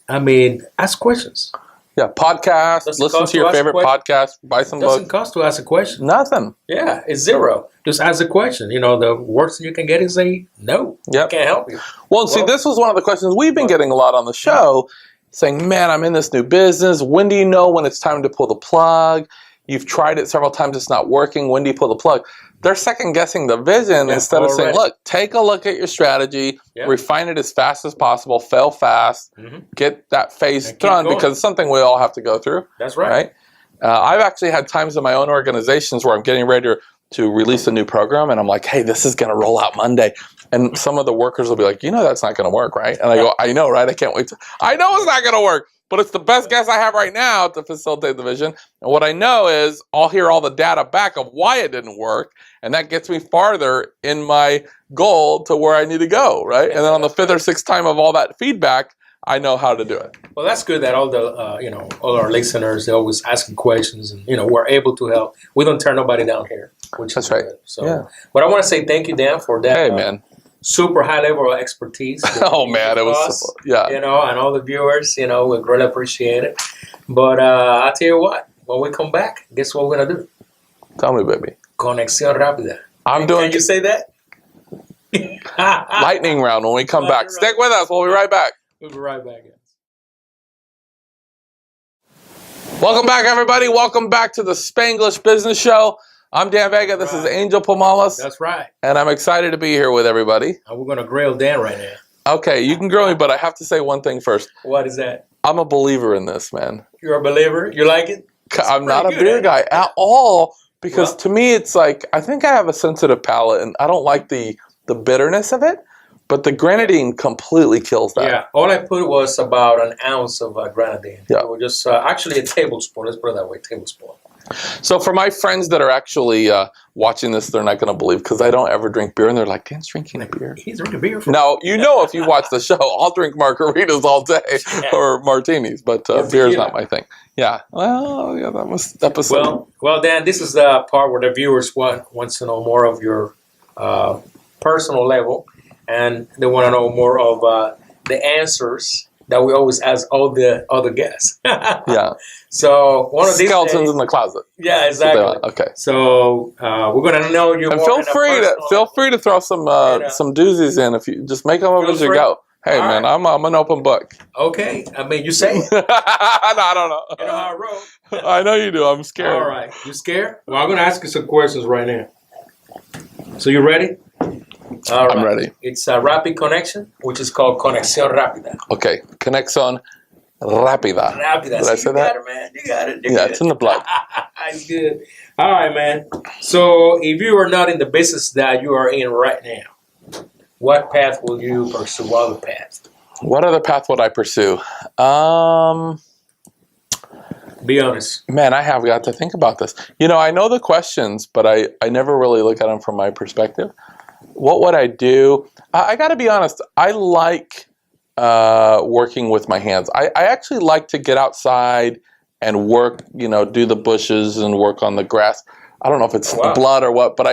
Speaker 2: I mean, ask questions.
Speaker 1: Yeah, podcast. Listen to your favorite podcast. Buy some books.
Speaker 2: Doesn't cost to ask a question.
Speaker 1: Nothing.
Speaker 2: Yeah, it's zero. Just ask a question. You know, the worst you can get is say no.
Speaker 1: Yep.
Speaker 2: Can't help you.
Speaker 1: Well, see, this was one of the questions we've been getting a lot on the show, saying, man, I'm in this new business. When do you know when it's time to pull the plug? You've tried it several times. It's not working. When do you pull the plug? They're second guessing the vision instead of saying, look, take a look at your strategy, refine it as fast as possible, fail fast, get that phase done, because it's something we all have to go through.
Speaker 2: That's right.
Speaker 1: I've actually had times in my own organizations where I'm getting ready to release a new program, and I'm like, hey, this is going to roll out Monday. And some of the workers will be like, you know that's not going to work, right? And I go, I know, right? I can't wait. I know it's not going to work. But it's the best guess I have right now to facilitate the vision. And what I know is I'll hear all the data back of why it didn't work. And that gets me farther in my goal to where I need to go, right? And then on the 5th or 6th time of all that feedback, I know how to do it.
Speaker 2: Well, that's good that all the, all our listeners, they're always asking questions. And, we're able to help. We don't turn nobody down here, which is good. So, but I want to say thank you, Dan, for that.
Speaker 1: Hey, man.
Speaker 2: Super high level of expertise.
Speaker 1: Oh man, it was simple. Yeah.
Speaker 2: And all the viewers, we really appreciate it. But I'll tell you what, when we come back, guess what we're gonna do?
Speaker 1: Tell me, baby.
Speaker 2: Conexión rápida.
Speaker 1: Can
Speaker 2: you say that?
Speaker 1: Lightning round when we come back. Stick with us. We'll be right back.
Speaker 2: We'll be right back.
Speaker 1: Welcome back, everybody. Welcome back to the Spanglish Business Show. I'm Dan Vega. This is Angel Pomales.
Speaker 2: That's right.
Speaker 1: And I'm excited to be here with everybody.
Speaker 2: And we're going to grill Dan right now.
Speaker 1: Okay, you can grill me, but I have to say one thing first.
Speaker 2: What is that?
Speaker 1: I'm a believer in this, man.
Speaker 2: You're a believer? You like it?
Speaker 1: I'm not a beer guy at all, because to me it's like, I think I have a sensitive palate, and I don't like the bitterness of it, but the grenadine completely kills that.
Speaker 2: Yeah, all I put was about an ounce of grenadine. Yeah. It was just actually a tablespoon. Let's put it that way, tablespoon.
Speaker 1: So for my friends that are actually watching this, they're not going to believe because I don't ever drink beer, and they're like, "Dan's drinking a beer."
Speaker 2: He's drinking beer.
Speaker 1: Now, if you watch the show, I'll drink margaritas all day or martinis, but beer is not my thing. Yeah. Well, yeah, that was episode.
Speaker 2: Well, Dan, this is the part where the viewers wants to know more of your personal level, and they want to know more of the answers that we always ask all the other guests.
Speaker 1: Yeah.
Speaker 2: So one of these
Speaker 1: skeletons
Speaker 2: days,
Speaker 1: in the closet.
Speaker 2: Yeah, exactly.
Speaker 1: Okay.
Speaker 2: So we're gonna know you.
Speaker 1: And
Speaker 2: more
Speaker 1: feel free to throw some doozies in if you just make them up as you go. Hey, all man, right. I'm an open book.
Speaker 2: Okay. I mean, you say it.
Speaker 1: No, I don't know.
Speaker 2: You know how I roll.
Speaker 1: I know you do. I'm scared.
Speaker 2: All right. You scared? Well, I'm gonna ask you some questions right now. So you ready? All right.
Speaker 1: I'm ready.
Speaker 2: It's a rapid connection, which is called conexión rápida.
Speaker 1: Okay. Conexión rápida.
Speaker 2: Rápida.
Speaker 1: Did I say that?
Speaker 2: You got it, man. You got it.
Speaker 1: Yeah, it's in the blood.
Speaker 2: It's good. All right, man. So if you are not in the business that you are in right now, what path will you pursue? What other path?
Speaker 1: What other path would I pursue?
Speaker 2: Be honest.
Speaker 1: Man, I have got to think about this. I know the questions, but I never really look at them from my perspective. What would I do? I got to be honest. I like working with my hands. I actually like to get outside and work, do the bushes and work on the grass. I don't know if it's blood or what, but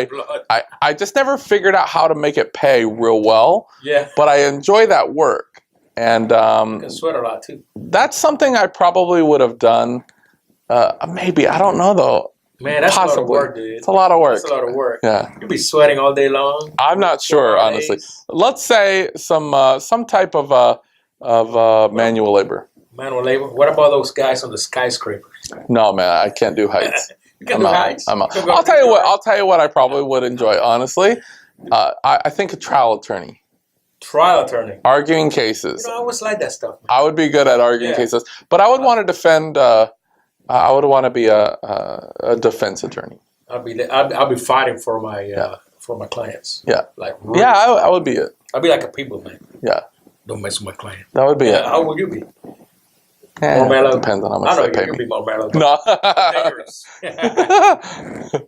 Speaker 1: I just never figured out how to make it pay real well.
Speaker 2: Yeah.
Speaker 1: But I enjoy that work. And
Speaker 2: you can sweat a lot too.
Speaker 1: That's something I probably would have done. Maybe. I don't know though.
Speaker 2: Man, that's
Speaker 1: Possibly.
Speaker 2: a lot of work, dude.
Speaker 1: It's a lot of work.
Speaker 2: That's a lot of work.
Speaker 1: Yeah.
Speaker 2: You'll be sweating all day long.
Speaker 1: I'm not sure, honestly. Let's say some type of manual labor.
Speaker 2: Manual labor. What about those guys on the skyscrapers?
Speaker 1: No, man, I can't do heights.
Speaker 2: You can do heights.
Speaker 1: I'll tell you what. I'll tell you what. I probably would enjoy, honestly. I think a trial attorney.
Speaker 2: Trial attorney.
Speaker 1: Arguing cases.
Speaker 2: I always like that stuff. Man.
Speaker 1: I would be good at arguing cases, but I would want to defend. I would want to be a defense attorney.
Speaker 2: I'll be fighting for my clients.
Speaker 1: Yeah.
Speaker 2: Like really,
Speaker 1: yeah, I would be it.
Speaker 2: I'll be like a people man.
Speaker 1: Yeah.
Speaker 2: Don't mess with my client.
Speaker 1: That would be it.
Speaker 2: How would you be?
Speaker 1: More mellow. Depends on how much they pay me.
Speaker 2: You'll be more mellow.
Speaker 1: No.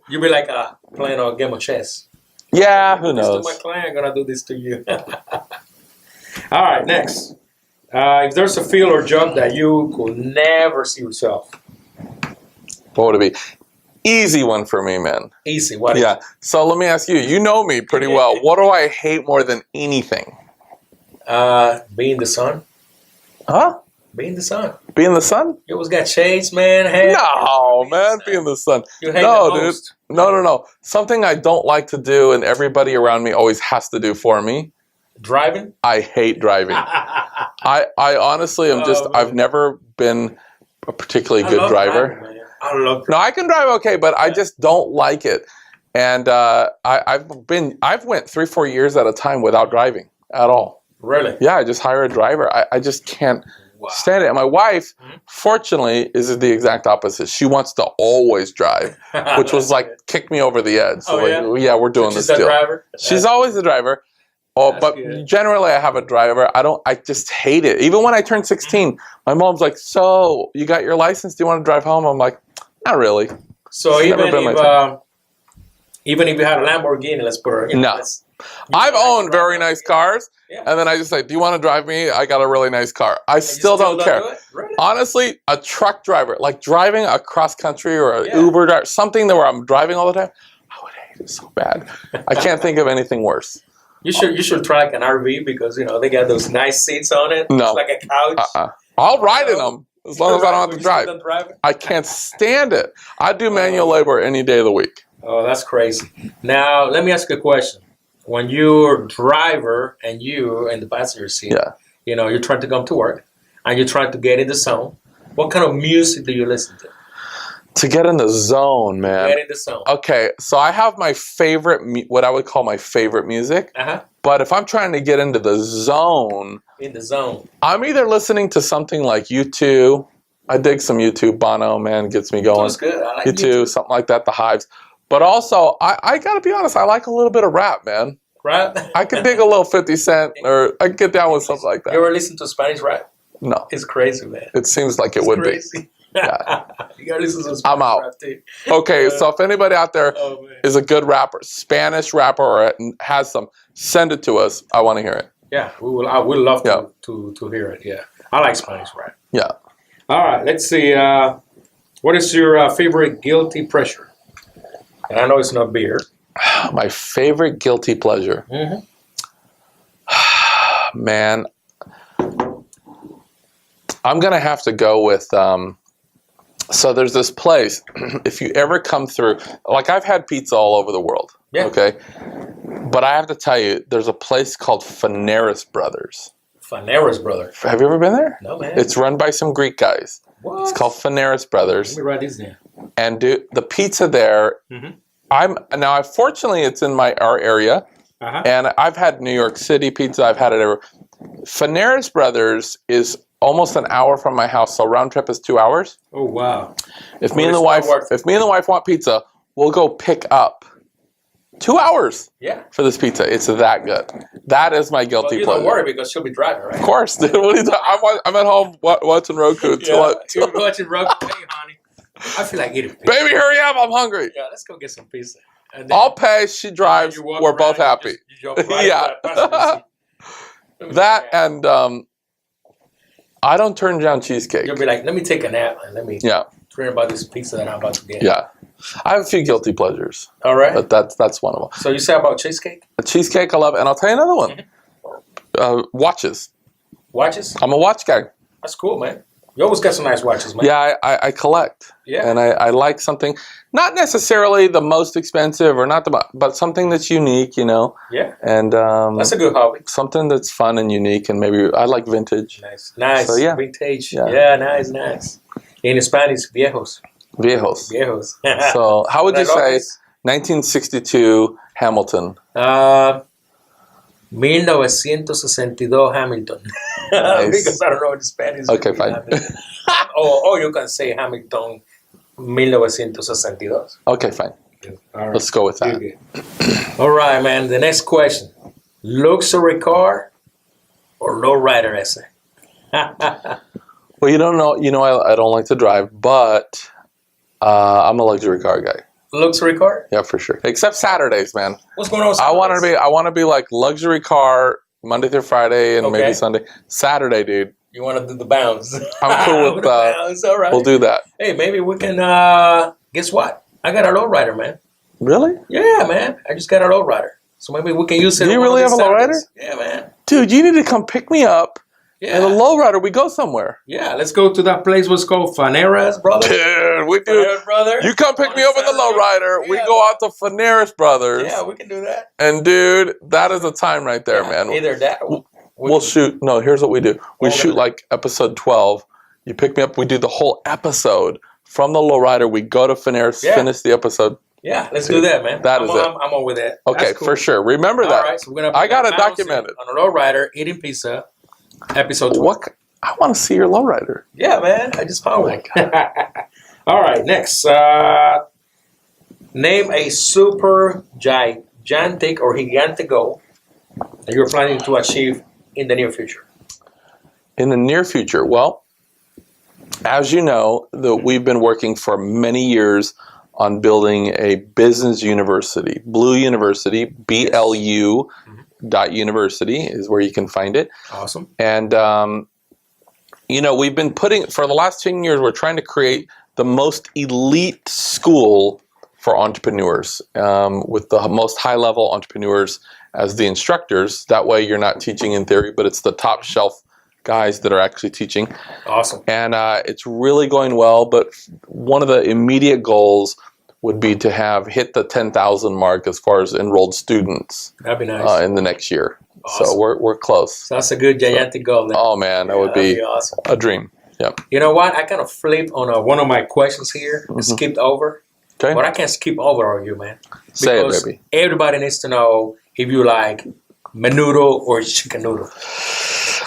Speaker 2: You'll be like playing a game of chess.
Speaker 1: Yeah, who knows?
Speaker 2: My client gonna do this to you. All right, next. If there's a field or job that you could never see yourself,
Speaker 1: what would it be? Easy one for me, man.
Speaker 2: Easy. What?
Speaker 1: Yeah. So let me ask you. You know me pretty well. What do I hate more than anything?
Speaker 2: Being the sun.
Speaker 1: Huh?
Speaker 2: Being the sun.
Speaker 1: Being the sun?
Speaker 2: You always got shades, man.
Speaker 1: No, man. Being the sun.
Speaker 2: You hate
Speaker 1: no,
Speaker 2: the
Speaker 1: dude.
Speaker 2: most.
Speaker 1: No. Something I don't like to do, and everybody around me always has to do for me.
Speaker 2: Driving?
Speaker 1: I hate driving. I honestly am I've never been a particularly good driver.
Speaker 2: Driving, I love driving.
Speaker 1: No, I can drive okay, but I just don't like it. And I've went 3-4 years at a time without driving at all.
Speaker 2: Really?
Speaker 1: Yeah, I just hire a driver. I just can't stand it. And my wife, fortunately, is the exact opposite. She wants to always drive, which was like kick me over the edge. So we're doing this deal.
Speaker 2: Driver?
Speaker 1: She's always the driver. Oh, but
Speaker 2: good.
Speaker 1: Generally I have a driver. I just hate it. Even when I turned 16, my mom's like, "So, you got your license? Do you want to drive home?" I'm like, "Not really."
Speaker 2: So even if you had a Lamborghini, let's put it.
Speaker 1: No. I've owned very nice cars, and then I just say, "Do you want to drive me? I got a really nice car." I still don't care.
Speaker 2: Really?
Speaker 1: Honestly, a truck driver, like driving a cross country or an Uber driver, something where I'm driving all the time, I would hate it so bad. I can't think of anything worse.
Speaker 2: You should try like an RV because they got those nice seats on it.
Speaker 1: No.
Speaker 2: It's like a couch.
Speaker 1: I'll ride in them as long as I don't have to drive. I can't stand it. I do manual labor any day of the week.
Speaker 2: Oh, that's crazy. Now, let me ask you a question. When you're driver and you in the passenger seat, you're trying to come to work and you're trying to get in the zone, what kind of music do you listen to?
Speaker 1: To get in the zone, man.
Speaker 2: Get in the zone.
Speaker 1: Okay, so I have my favorite, what I would call my favorite music. But if I'm trying to get into the zone, I'm either listening to something like U2. I dig some U2. Bono, man, gets me going.
Speaker 2: That's good. I like
Speaker 1: U2, something like that. The Hives. But also, I gotta be honest, I like a little bit of rap, man.
Speaker 2: Rap?
Speaker 1: I could dig a little 50 Cent, or I could get down with something like that.
Speaker 2: You ever listen to Spanish rap?
Speaker 1: No.
Speaker 2: It's crazy, man.
Speaker 1: It seems like it would
Speaker 2: crazy.
Speaker 1: be. Yeah.
Speaker 2: You gotta listen to some
Speaker 1: I'm
Speaker 2: Spanish
Speaker 1: out.
Speaker 2: rap too.
Speaker 1: Okay, so if anybody out there
Speaker 2: Oh, man.
Speaker 1: is a good rapper, Spanish rapper, or has some, send it to us. I want to hear it.
Speaker 2: Yeah, I would love
Speaker 1: Yeah.
Speaker 2: to hear it. Yeah, I like Spanish rap.
Speaker 1: Yeah.
Speaker 2: All right, let's see. What is your favorite guilty pleasure? And I know it's not beer.
Speaker 1: My favorite guilty pleasure.
Speaker 2: Mm-hmm.
Speaker 1: Man, I'm going to have to go with, so there's this place, if you ever come through, like I've had pizza all over the world,
Speaker 2: Yeah.
Speaker 1: okay? But I have to tell you, there's a place called Faneras Brothers.
Speaker 2: Faneras brother.
Speaker 1: Have you ever been there?
Speaker 2: No, man.
Speaker 1: It's run by some Greek guys.
Speaker 2: What?
Speaker 1: It's called Faneras Brothers.
Speaker 2: Let me write this down.
Speaker 1: And dude, the pizza there, fortunately it's in our area, and I've had New York City pizza, I've had it everywhere. Faneras Brothers is almost an hour from my house, so round trip is 2 hours.
Speaker 2: Oh wow!
Speaker 1: If me and the wife want pizza, we'll go pick up 2 hours.
Speaker 2: Yeah.
Speaker 1: For this pizza, it's that good. That is my guilty pleasure.
Speaker 2: Don't worry because she'll be driving, right?
Speaker 1: Of course, dude. What are you talking? I'm at home watching Roku.
Speaker 2: You're watching Roku. Hey, honey, I feel like eating pizza.
Speaker 1: Baby, hurry up! I'm hungry.
Speaker 2: Yeah, let's go get some pizza.
Speaker 1: I'll pay. She drives. We're both happy.
Speaker 2: You jump right
Speaker 1: Yeah. That and I don't turn down cheesecake.
Speaker 2: You'll be like, let me take a nap and let me dream about this pizza that I'm about to get.
Speaker 1: Yeah. I have a few guilty pleasures.
Speaker 2: All right.
Speaker 1: But that's one of them.
Speaker 2: So you say about cheesecake?
Speaker 1: A cheesecake I love, and I'll tell you another one. Watches.
Speaker 2: Watches?
Speaker 1: I'm a watch guy.
Speaker 2: That's cool, man. You always got some nice watches, man.
Speaker 1: Yeah, I collect.
Speaker 2: Yeah.
Speaker 1: And I like something, not necessarily the most expensive or but something that's unique, you know.
Speaker 2: Yeah.
Speaker 1: And
Speaker 2: that's a good hobby.
Speaker 1: Something that's fun and unique, and maybe I like vintage.
Speaker 2: Nice.
Speaker 1: So, yeah.
Speaker 2: Vintage. Yeah, nice. In Spanish, viejos.
Speaker 1: Viejos.
Speaker 2: Viejos.
Speaker 1: So how would you say 1962 Hamilton?
Speaker 2: 1962 Hamilton.
Speaker 1: Nice.
Speaker 2: Because I don't know what Spanish.
Speaker 1: Okay, fine.
Speaker 2: or you can say Hamilton 1962.
Speaker 1: Okay, fine.
Speaker 2: All right.
Speaker 1: Let's go with that.
Speaker 2: All right, man. The next question: luxury car or lowrider essay?
Speaker 1: Well, you don't know. You know, I don't like to drive, but I'm a luxury car guy.
Speaker 2: Luxury car?
Speaker 1: Yeah, for sure. Except Saturdays, man.
Speaker 2: What's going on?
Speaker 1: I want to be like luxury car Monday through Friday and maybe Sunday. Saturday, dude.
Speaker 2: You want to do the bounds?
Speaker 1: I'm cool with
Speaker 2: bounds. All right.
Speaker 1: We'll do that.
Speaker 2: Hey, maybe we can. Guess what? I got a lowrider, man.
Speaker 1: Really?
Speaker 2: Yeah, man. I just got a lowrider, so maybe we can use it.
Speaker 1: Do you really have a lowrider?
Speaker 2: Yeah, man.
Speaker 1: Dude, you need to come pick me up.
Speaker 2: Yeah.
Speaker 1: And a lowrider, we go somewhere.
Speaker 2: Yeah, let's go to that place. What's called Faneras Brothers.
Speaker 1: Dude, we do.
Speaker 2: Faneras Brother.
Speaker 1: You come pick me up in the lowrider. Yeah. We go out to Faneras Brothers.
Speaker 2: Yeah, we can do that.
Speaker 1: And dude, that is a time right there, man.
Speaker 2: Either that. Or
Speaker 1: we'll shoot. No, here's what we do. We shoot like episode 12. You pick me up. We do the whole episode from the lowrider. We go to Faneras, finish the episode.
Speaker 2: Yeah, let's do that, man.
Speaker 1: That is it.
Speaker 2: I'm on with that.
Speaker 1: Okay,
Speaker 2: cool.
Speaker 1: For sure. Remember that.
Speaker 2: All right, so we're gonna.
Speaker 1: I got it documented
Speaker 2: on a lowrider eating pizza. Episode 12.
Speaker 1: What? I want to see your lowrider.
Speaker 2: Yeah, man. I just found one. All right, next. Name a super gigantic or gigantic goal that you're planning to achieve in the near future.
Speaker 1: In the near future, well, as you know, we've been working for many years on building a business university. BLU University, BLU .university is where you can find it.
Speaker 2: Awesome.
Speaker 1: And, you know, we've been for the last 10 years, we're trying to create the most elite school for entrepreneurs with the most high-level entrepreneurs as the instructors. That way you're not teaching in theory, but it's the top shelf guys that are actually teaching.
Speaker 2: Awesome.
Speaker 1: And it's really going well, but one of the immediate goals would be to hit the 10,000 mark as far as enrolled students.
Speaker 2: That'd be nice.
Speaker 1: In the next year.
Speaker 2: Awesome.
Speaker 1: So we're close.
Speaker 2: So that's a good gigantic goal. Then.
Speaker 1: Oh man, that would be
Speaker 2: awesome.
Speaker 1: A dream. Yep.
Speaker 2: You know what? I kind of flipped on one of my questions here and skipped over.
Speaker 1: Okay.
Speaker 2: But I can't skip over on you, man.
Speaker 1: Say it, baby.
Speaker 2: Everybody needs to know if you like menudo or chicken noodle.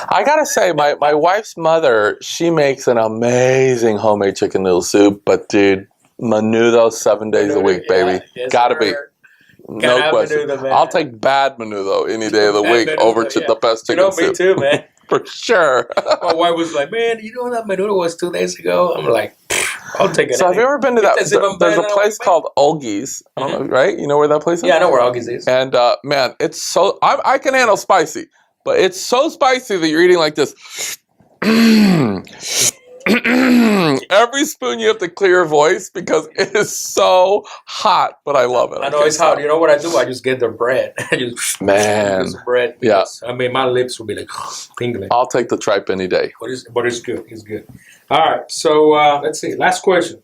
Speaker 1: I gotta say, my wife's mother, she makes an amazing homemade chicken noodle soup. But dude, menudo 7 days a week, baby.
Speaker 2: Yes,
Speaker 1: Gotta be. No question.
Speaker 2: Menudo,
Speaker 1: I'll take bad menudo any day of the week over the best chicken soup.
Speaker 2: Me too, man.
Speaker 1: For sure.
Speaker 2: My wife was like, man, you know that menudo was 2 days ago? I'm like, I'll take it.
Speaker 1: So have you ever been to that?
Speaker 2: It's even
Speaker 1: There's
Speaker 2: better
Speaker 1: a
Speaker 2: than
Speaker 1: place called Olgie's. I don't know, right? You know where that place is?
Speaker 2: Yeah, I know where Augie's is.
Speaker 1: And man, it's so I can handle spicy, but it's so spicy that you're eating like this. Every spoon you have to clear your voice because it is so hot, but I love it.
Speaker 2: I know it's hot. You know what I do? I just get the bread. I just
Speaker 1: Man.
Speaker 2: use the bread.
Speaker 1: Yeah.
Speaker 2: I mean, my lips will be like tingling.
Speaker 1: I'll take the tripe any day.
Speaker 2: But it's good. It's good. All right. So let's see. Last question.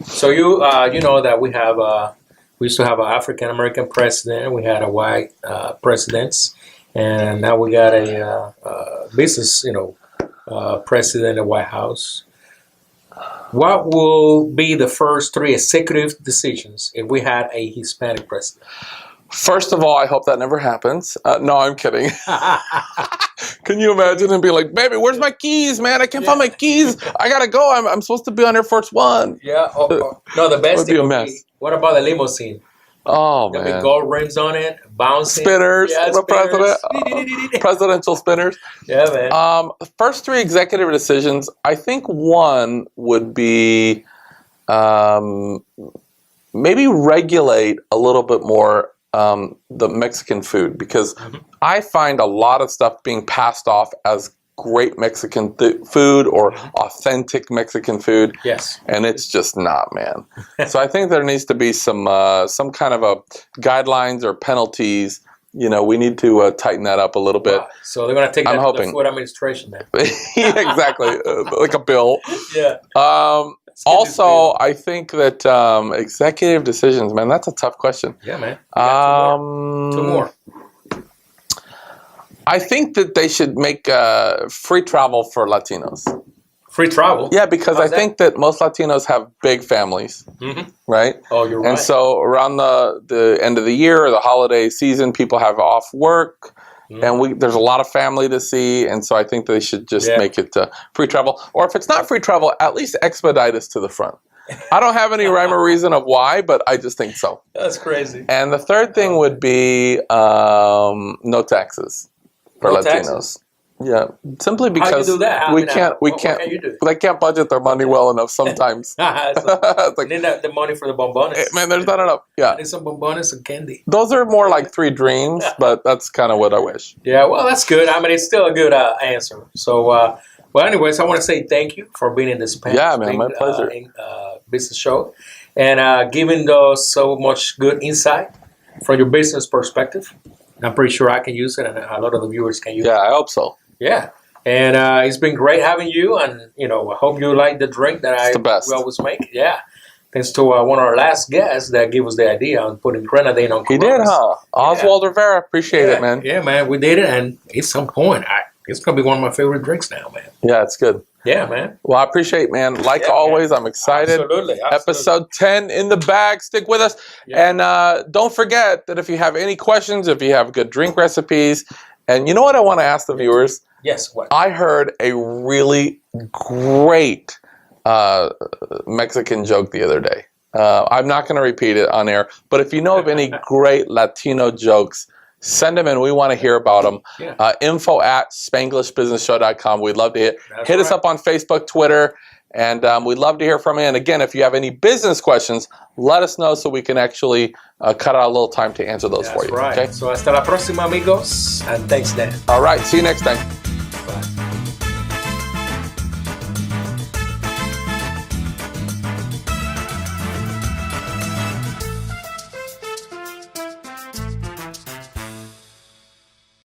Speaker 2: So you know that we used to have an African American president. We had a white presidents, and now we got a business president in the White House. What will be the first 3 executive decisions if we had a Hispanic president?
Speaker 1: First of all, I hope that never happens. No, I'm kidding. Can you imagine him being like, "Baby, where's my keys, man? I can't find my keys. I gotta go. I'm supposed to be on Air Force One."
Speaker 2: Yeah. No, the best
Speaker 1: would be
Speaker 2: thing
Speaker 1: a
Speaker 2: would
Speaker 1: mess.
Speaker 2: be, what about the limousine?
Speaker 1: Oh
Speaker 2: The
Speaker 1: man,
Speaker 2: big gold rims on it, bouncing.
Speaker 1: spinners,
Speaker 2: Yeah,
Speaker 1: the
Speaker 2: spinners.
Speaker 1: presidential spinners.
Speaker 2: Yeah, man.
Speaker 1: The first 3 executive decisions. I think one would be maybe regulate a little bit more the Mexican food, because I find a lot of stuff being passed off as great Mexican food or authentic Mexican food.
Speaker 2: Yes.
Speaker 1: And it's just not, man. So I think there needs to be some kind of a guidelines or penalties. We need to tighten that up a little bit.
Speaker 2: Wow. So they're going to take that
Speaker 1: I'm
Speaker 2: to
Speaker 1: hoping.
Speaker 2: the food administration then.
Speaker 1: Yeah, exactly. Like a bill.
Speaker 2: Yeah.
Speaker 1: Also, I think that executive decisions, man, that's a tough question.
Speaker 2: Yeah, man. Two more.
Speaker 1: I think that they should make free travel for Latinos.
Speaker 2: Free travel?
Speaker 1: Yeah, because I think that most Latinos have big families, right?
Speaker 2: Oh, you're right.
Speaker 1: And so around the end of the year or the holiday season, people have off work, and there's a lot of family to see, and so I think they should just make it free travel. Or if it's not free travel, at least expedite us to the front. I don't have any rhyme or reason of why, but I just think so.
Speaker 2: That's crazy.
Speaker 1: And the third thing would be no taxes for Latinos.
Speaker 2: Taxes?
Speaker 1: Yeah, simply because
Speaker 2: How do you do that?
Speaker 1: we can't.
Speaker 2: What can you do?
Speaker 1: They can't budget their money well enough sometimes.
Speaker 2: It's like, need the money for the bombones.
Speaker 1: Man, there's not enough. Yeah,
Speaker 2: I need some bombones and candy.
Speaker 1: those are more like 3 dreams, but that's kind of what I wish.
Speaker 2: Yeah, well, that's good. I mean, it's still a good answer. So, well, anyways, I want to say thank you for being in this panel.
Speaker 1: Yeah, man, my pleasure.
Speaker 2: Business show, and giving us so much good insight from your business perspective. I'm pretty sure I can use it, and a lot of the viewers can use it.
Speaker 1: Yeah, I hope so.
Speaker 2: Yeah, and it's been great having you, and I hope you like the drink that we always make. Yeah, thanks to one of our last guests that gave us the idea on putting grenadine on Coronas.
Speaker 1: He did, huh? Oswald Rivera, appreciate it, man.
Speaker 2: Yeah, man, we did it, and at some point, it's gonna be one of my favorite drinks now, man.
Speaker 1: Yeah, it's good.
Speaker 2: Yeah, man.
Speaker 1: Well, I appreciate, man. Like always, I'm excited.
Speaker 2: Absolutely.
Speaker 1: Episode 10 in the bag. Stick with us. Yeah. And don't forget that if you have any questions, if you have good drink recipes, and you know what I want to ask the viewers?
Speaker 2: Yes, what?
Speaker 1: I heard a really great Mexican joke the other day. I'm not going to repeat it on air, but if you know of any great Latino jokes, send them in. We want to hear about them. Yeah. info@spanglishbusinessshow.com. We'd love to hit us up on Facebook, Twitter, and we'd love to hear from you. And again, if you have any business questions, let us know so we can actually cut out a little time to answer those for you.
Speaker 2: Right.
Speaker 1: Okay?
Speaker 2: So hasta la próxima, amigos, and thanks, Dan.
Speaker 1: All right. See you next time.